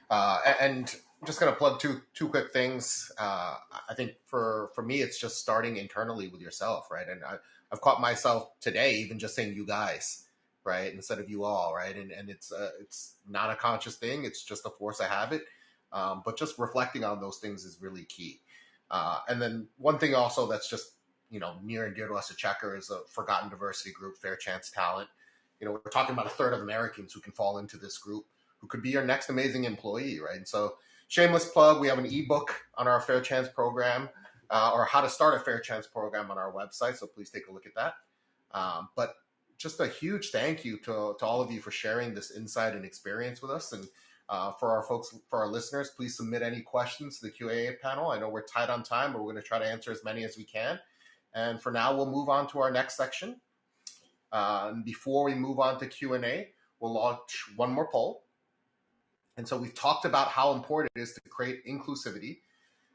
And just going to plug two quick things. I think for me, it's just starting internally with yourself, right? And I've caught myself today even just saying you guys, right, instead of you all, right? And it's not a conscious thing. It's just a force of habit. But just reflecting on those things is really key. And then one thing also that's just, near and dear to us at Checkr is a forgotten diversity group, Fair Chance Talent. We're talking about a third of Americans who can fall into this group, who could be your next amazing employee, right? And so shameless plug, we have an ebook on our Fair Chance program, or how to start a Fair Chance program on our website. So please take a look at that. But just a huge thank you to all of you for sharing this insight and experience with us. And for our listeners, please submit any questions to the Q&A panel. I know we're tight on time, but we're going to try to answer as many as we can. And for now, we'll move on to our next section. And before we move on to Q&A, we'll launch one more poll. And so we've talked about how important it is to create inclusivity.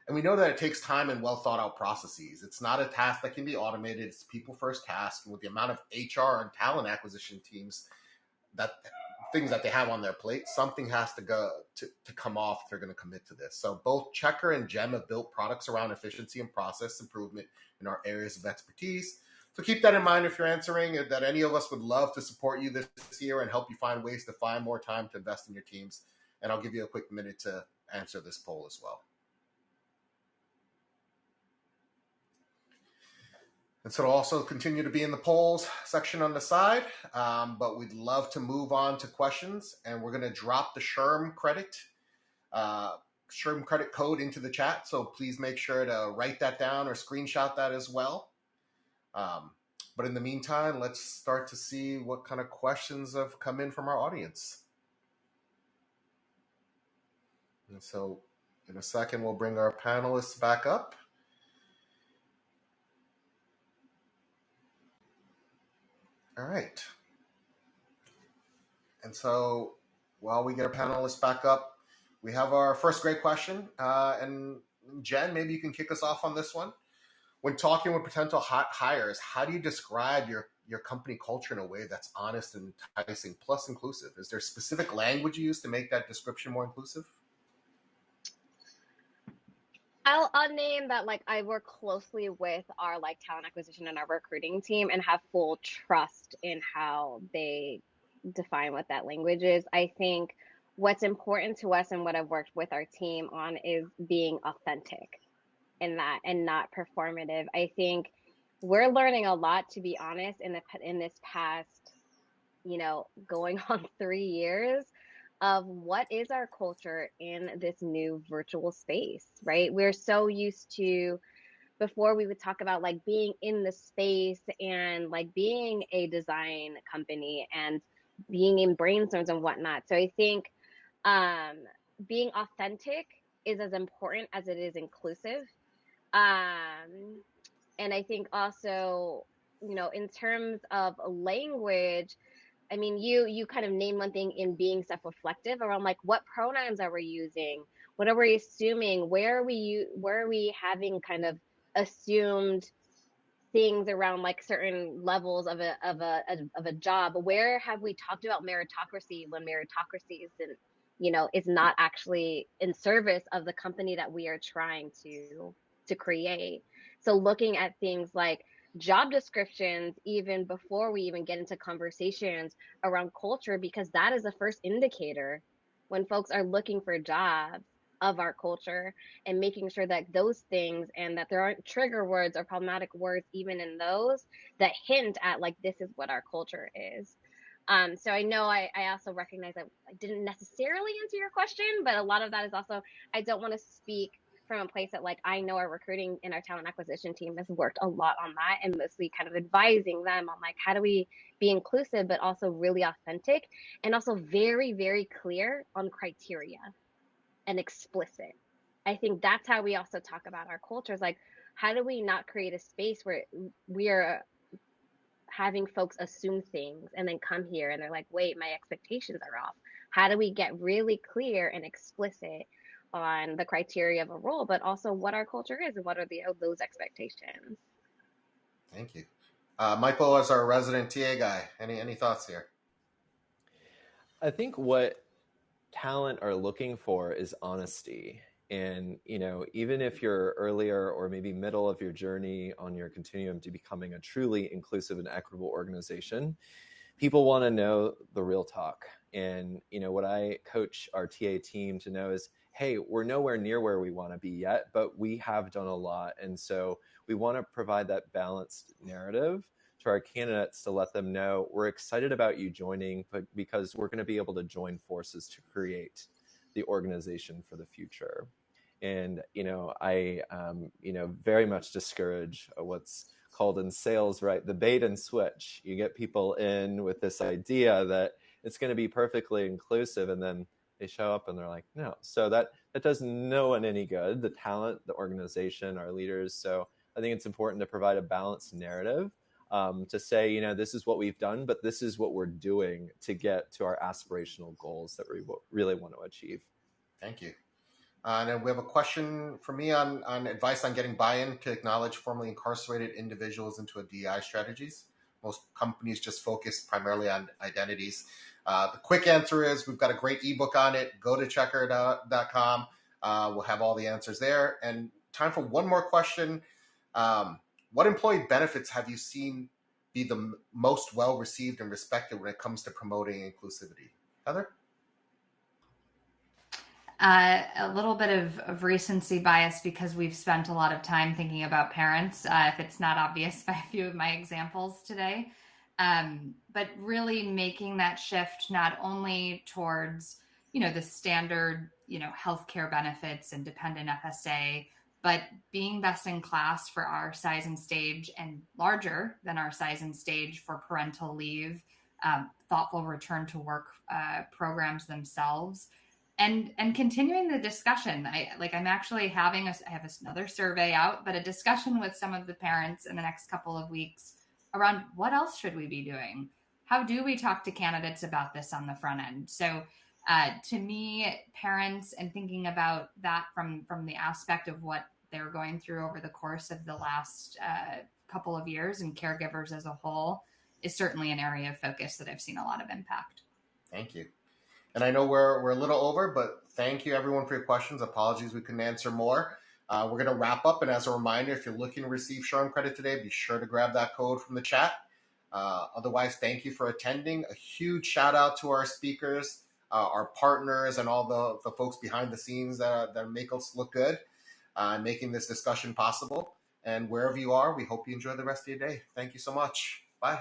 And we know that it takes time and well thought out processes. It's not a task that can be automated. It's a people first task. And with the amount of HR and talent acquisition teams, things that they have on their plate, something has to go to come off if they're going to commit to this. So both Checkr and Gem have built products around efficiency and process improvement in our areas of expertise. So keep that in mind if you're answering, that any of us would love to support you this year and help you find ways to find more time to invest in your teams. And I'll give you a quick minute to answer this poll as well. And so it'll also continue to be in the polls section on the side, but we'd love to move on to questions, and we're going to drop the SHRM credit code into the chat, so please make sure to write that down or screenshot that as well. But in the meantime, let's start to see what kind of questions have come in from our audience. And so in a second, we'll bring our panelists back up. All right. And so while we get our panelists back up, we have our first great question. And Jen, maybe you can kick us off on this one. When talking with potential hires, how do you describe your company culture in a way that's honest and enticing plus inclusive? Is there specific language you use to make that description more inclusive? I'll name that, like, I work closely with our talent acquisition and our recruiting team and have full trust in how they define what that language is. I think what's important to us and what I've worked with our team on is being authentic in that and not performative. I think we're learning a lot, to be honest, in this past, going on 3 years of what is our culture in this new virtual space, right? We're so used to, before we would talk about being in the space and being a design company and being in brainstorms and whatnot. So I think being authentic is as important as it is inclusive. And I think also, in terms of language, I mean, you kind of named one thing in being self-reflective around what pronouns are we using? What are we assuming? Where are we having kind of assumed things around certain levels of a job? Where have we talked about meritocracy when meritocracy isn't, is not actually in service of the company that we are trying to create? So looking at things like job descriptions, even before we even get into conversations around culture, because that is the first indicator when folks are looking for jobs of our culture, and making sure that those things, and that there aren't trigger words or problematic words even in those that hint at this is what our culture is. So I know I also recognize that I didn't necessarily answer your question, but a lot of that is also, I don't want to speak from a place that I know our recruiting and our talent acquisition team has worked a lot on that, and mostly kind of advising them on how do we be inclusive, but also really authentic, and also very, very clear on criteria and explicit. I think that's how we also talk about our cultures. How do we not create a space where we are having folks assume things and then come here and they're like, wait, my expectations are off? How do we get really clear and explicit on the criteria of a role, but also what our culture is and what are those expectations? Thank you. Michael, as our resident TA guy, any thoughts here? I think what talent are looking for is honesty. And, even if you're earlier or maybe middle of your journey on your continuum to becoming a truly inclusive and equitable organization, people want to know the real talk. And, what I coach our TA team to know is, hey, we're nowhere near where we want to be yet, but we have done a lot. And so we want to provide that balanced narrative to our candidates to let them know we're excited about you joining, but because we're going to be able to join forces to create the organization for the future. And, I, very much discourage what's called in sales, right? The bait and switch. You get people in with this idea that it's going to be perfectly inclusive, and then they show up and they're like, no. So that does no one any good, the talent, the organization, our leaders. So I think it's important to provide a balanced narrative, to say, this is what we've done, but this is what we're doing to get to our aspirational goals that we really want to achieve. Thank you. And then we have a question for me on advice on getting buy-in to acknowledge formerly incarcerated individuals into a DEI strategies. Most companies just focus primarily on identities. The quick answer is we've got a great ebook on it. Go to checkr.com. We'll have all the answers there. And time for one more question. What employee benefits have you seen be the most well-received and respected when it comes to promoting inclusivity? Heather? A little bit of recency bias because we've spent a lot of time thinking about parents, if it's not obvious by a few of my examples today. But really making that shift not only towards, the standard, healthcare benefits and dependent FSA, but being best in class for our size and stage and larger than our size and stage for parental leave, thoughtful return to work programs themselves, and continuing the discussion. I'm actually having I have another survey out, but a discussion with some of the parents in the next couple of weeks around what else should we be doing? How do we talk to candidates about this on the front end? So to me, parents and thinking about that from the aspect of what they're going through over the course of the last couple of years, and caregivers as a whole, is certainly an area of focus that I've seen a lot of impact. Thank you. And I know we're a little over, but thank you everyone for your questions. Apologies we couldn't answer more. We're going to wrap up. And as a reminder, if you're looking to receive SHRM credit today, be sure to grab that code from the chat. Otherwise, thank you for attending. A huge shout out to our speakers, our partners, and all the folks behind the scenes that make us look good, making this discussion possible. And wherever you are, we hope you enjoy the rest of your day. Thank you so much. Bye.